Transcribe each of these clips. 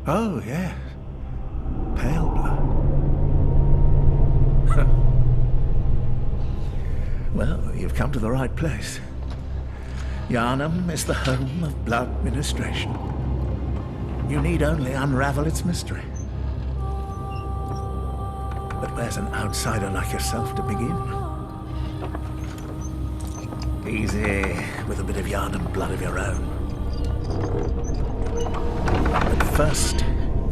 Oh, yes. Pale blood. Well, you've come to the right place. Yharnam is the home of blood ministration. You need only unravel its mystery. But where's an outsider like yourself to begin? Easy, with a bit of Yharnam blood of your own. But first,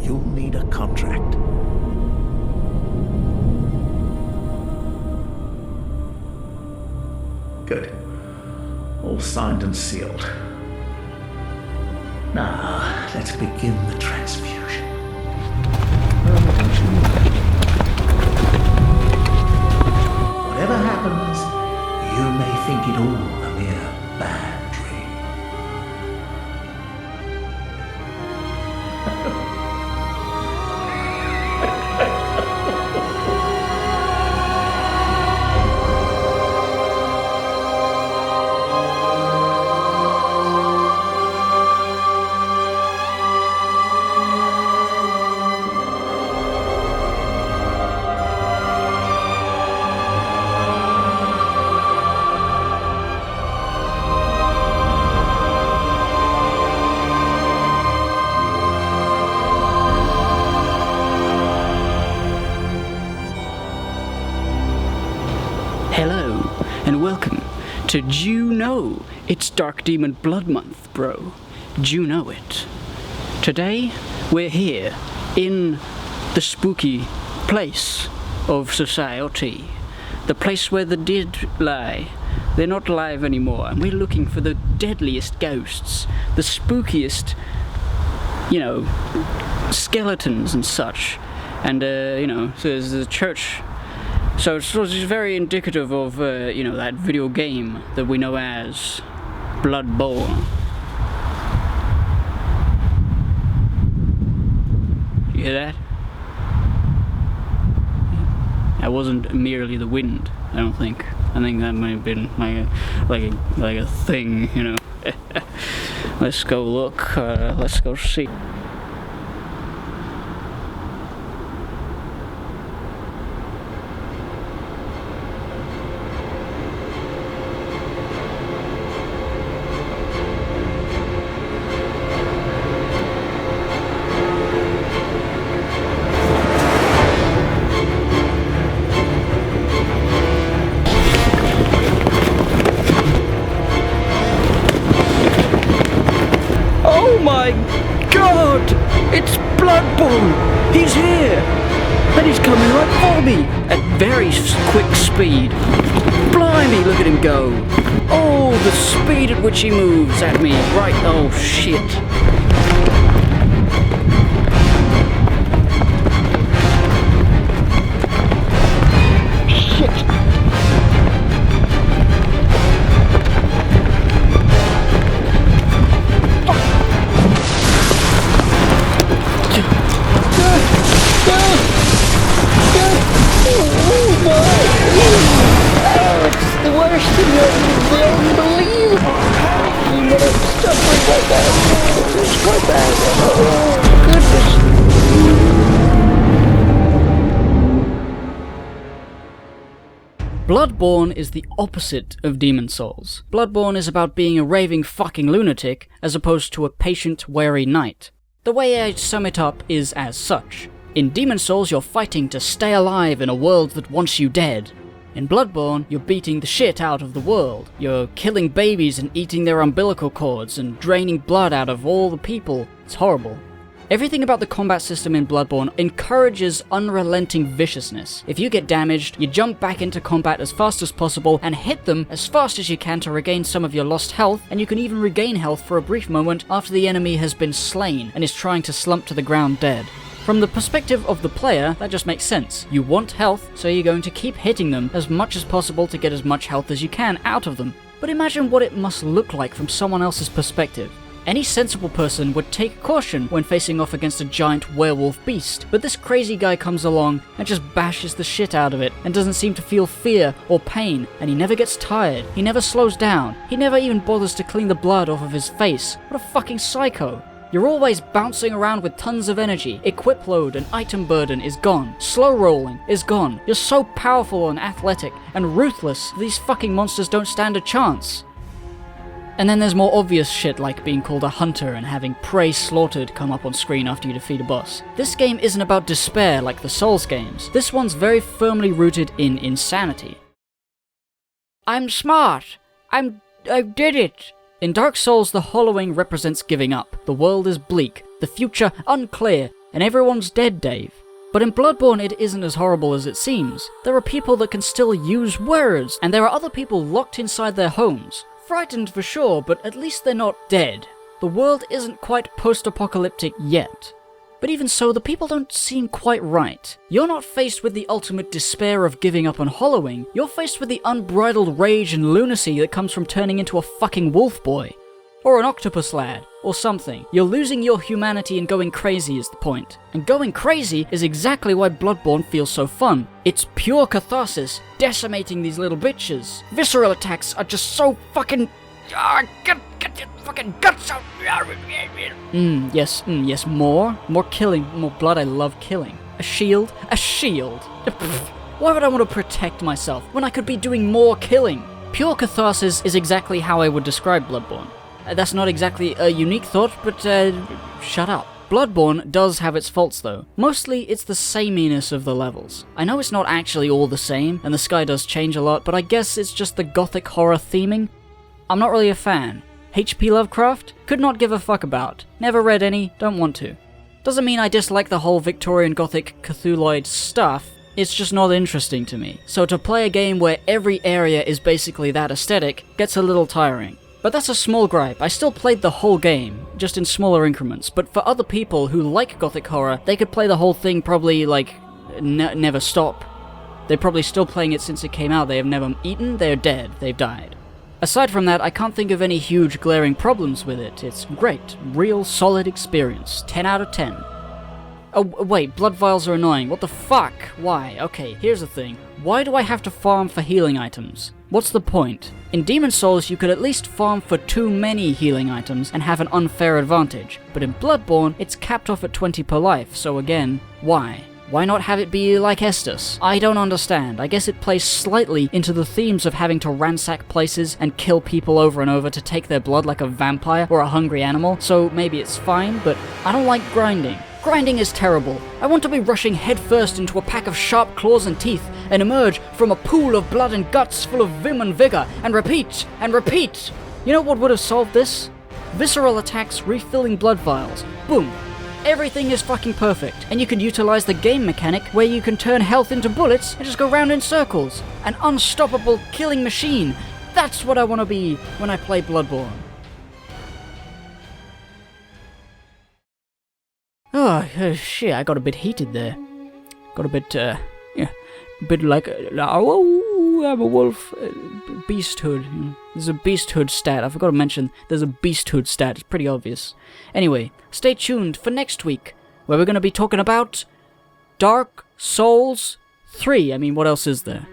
you'll need a contract. Good. All signed and sealed. Now, let's begin the transfusion. Whatever happens, you may think it all a mere bad dream. Hello, and welcome to Do You Know? It's Dark Demon Blood Month, bro. Do you know it? Today, we're here in the spooky place of society. The place where the dead lie. They're not alive anymore, and we're looking for the deadliest ghosts, the spookiest, skeletons and such. And, so there's the church. So it's very indicative of, that video game that we know as Bloodborne. You hear that? That wasn't merely the wind, I don't think. I think that might have been like a thing, Let's go look, let's go see. Oh my god! It's Bloodborne! He's here! And he's coming right for me! At very quick speed. Blimey, look at him go! Oh, the speed at which he moves at me. Right, oh shit. Bloodborne is the opposite of Demon Souls. Bloodborne is about being a raving fucking lunatic as opposed to a patient, wary knight. The way I'd sum it up is as such. In Demon Souls, you're fighting to stay alive in a world that wants you dead. In Bloodborne, you're beating the shit out of the world. You're killing babies and eating their umbilical cords and draining blood out of all the people. It's horrible. Everything about the combat system in Bloodborne encourages unrelenting viciousness. If you get damaged, you jump back into combat as fast as possible and hit them as fast as you can to regain some of your lost health, and you can even regain health for a brief moment after the enemy has been slain and is trying to slump to the ground dead. From the perspective of the player, that just makes sense. You want health, so you're going to keep hitting them as much as possible to get as much health as you can out of them. But imagine what it must look like from someone else's perspective. Any sensible person would take caution when facing off against a giant werewolf beast, but this crazy guy comes along and just bashes the shit out of it and doesn't seem to feel fear or pain, and he never gets tired, he never slows down, he never even bothers to clean the blood off of his face. What a fucking psycho. You're always bouncing around with tons of energy. Equip load and item burden is gone. Slow rolling is gone. You're so powerful and athletic and ruthless, these fucking monsters don't stand a chance. And then there's more obvious shit like being called a hunter and having prey slaughtered come up on screen after you defeat a boss. This game isn't about despair like the Souls games. This one's very firmly rooted in insanity. I'm smart. I did it. In Dark Souls, the hollowing represents giving up. The world is bleak, the future unclear, and everyone's dead, Dave. But in Bloodborne, it isn't as horrible as it seems. There are people that can still use words, and there are other people locked inside their homes. Frightened for sure, but at least they're not dead. The world isn't quite post-apocalyptic yet. But even so, the people don't seem quite right. You're not faced with the ultimate despair of giving up and hollowing, you're faced with the unbridled rage and lunacy that comes from turning into a fucking wolf boy. Or an octopus lad, or something. You're losing your humanity and going crazy is the point. And going crazy is exactly why Bloodborne feels so fun. It's pure catharsis, decimating these little bitches. Visceral attacks are just so fucking... Get your fucking guts out! Yes, more killing, more blood. I love killing. A shield? A shield! Why would I want to protect myself when I could be doing more killing? Pure catharsis is exactly how I would describe Bloodborne. That's not exactly a unique thought, but shut up. Bloodborne does have its faults though. Mostly it's the sameness of the levels. I know it's not actually all the same, and the sky does change a lot, but I guess it's just the gothic horror theming. I'm not really a fan. H.p. Lovecraft? Could not give a fuck about. Never read any, don't want to. Doesn't mean I dislike the whole Victorian Gothic Cthulhuid stuff, it's just not interesting to me. So to play a game where every area is basically that aesthetic gets a little tiring. But that's a small gripe. I still played the whole game, just in smaller increments. But for other people who like gothic horror, they could play the whole thing probably, like, never stop. They're probably still playing it since it came out. They have never eaten, they're dead, they've died. Aside from that, I can't think of any huge glaring problems with it. It's great, real solid experience, 10 out of 10. Oh, wait, blood vials are annoying. What the fuck? Why? Okay, here's the thing. Why do I have to farm for healing items? What's the point? In Demon Souls, you could at least farm for too many healing items and have an unfair advantage. But in Bloodborne, it's capped off at 20 per life, so again, why? Why not have it be like Estus? I don't understand. I guess it plays slightly into the themes of having to ransack places and kill people over and over to take their blood like a vampire or a hungry animal, so maybe it's fine, but I don't like grinding. Grinding is terrible. I want to be rushing headfirst into a pack of sharp claws and teeth and emerge from a pool of blood and guts full of vim and vigor and repeat and repeat. You know what would have solved this? Visceral attacks refilling blood vials. Boom. Everything is fucking perfect, and you can utilize the game mechanic where you can turn health into bullets and just go round in circles. An unstoppable killing machine. That's what I want to be when I play Bloodborne. Oh, shit, I got a bit heated there. Got a bit, a bit like, oh, I'm a wolf, beasthood. There's a beasthood stat, I forgot to mention, there's a beasthood stat, it's pretty obvious. Anyway, stay tuned for next week, where we're going to be talking about Dark Souls 3. I mean, what else is there?